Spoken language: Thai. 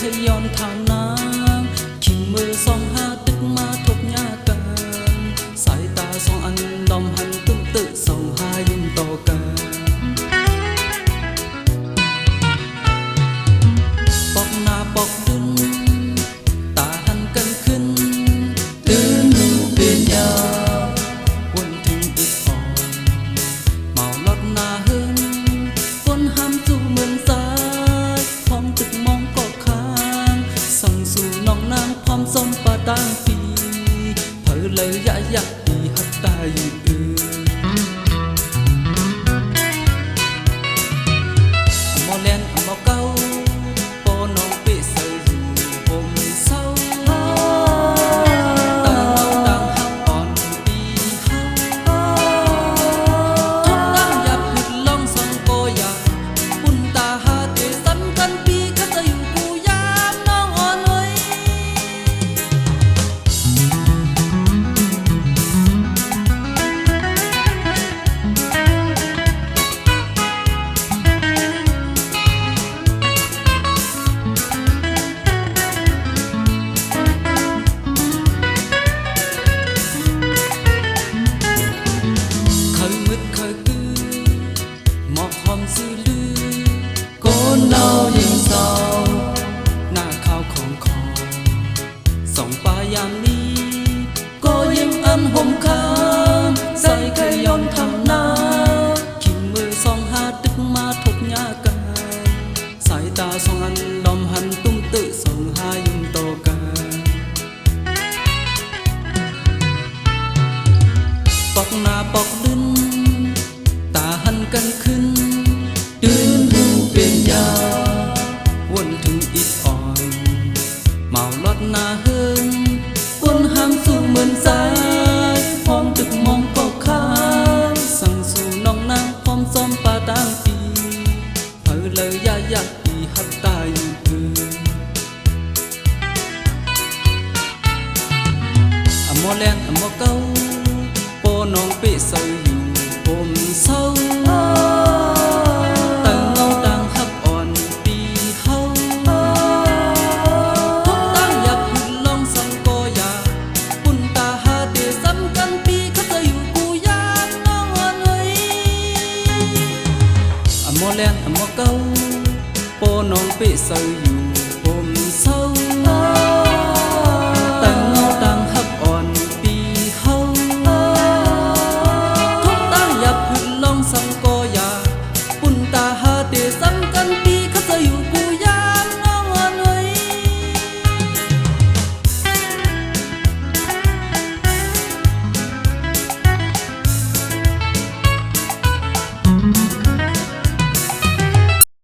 ขย้อนทางน้ำขิงมือสองหาตึกมาทบยากันสายตาสองอันดอมหันตุ้มตึกสองหายุ่มต่อกันปอกหน้าปอกดึงตาหันกันขึ้นตื่นดูเป็นยาวนถึงอีกอ่อนเมาลดหน้าหึงคนห้ามจู่เหมือนสายพร้อมตึกมองกอกค้างส่งสู่น้องนางพร้อมส้มปลาตั้งปีเผลอเลยยะยะอีหัดตาอยู่มอแลนมอเก้าปอน้องเปเสยอยู่ผมเศร้าตาเงาดังหักอ่อนปีเฮาทุกตั้งอย่าพูดลองสังโกยาปุ่นตาหาเตสันกันปีก็จะอยู่กูยามน้องอ่อนไว้หมอกหอมซื่อลือโกนเนายิ่งเศร้าหน้าขาวของคอส่องปลายามนี้ก็ยิ้มอันห่มข้างใส่ขย้อนทำหน้าขิงมือสองหาตึกมาทบยากันสายตาสองอันดอมหันตุ้มตึสองหายุ่มต่อกันปอกหน้าปอกลิ้นตาหันกันขึ้นตื่นดูเป็นยาวนถึงอีกอ่อนเมาลดหน้าเฮิงคนห้ามสู่เหมือนสายพร้อมตึกมองกอกค้างสั่งสู่น้องนางพร้อมซ้อมปลาตั้งปีเผลอเลยยะยะอีหัดตาอยู่มอแลนมอเก้าปอน้องเปเสยอยู่ผมเศร้าตาเงาดังหักอ่อนปีเฮาทุกตั้งอย่าพูดลองสังโกยาปุ่นตาหาเตสันกันปีเขาจะอยู่กูยามน้องอ่อนไว้มอแลนมอเก้าปอน้องเปเสยอยู่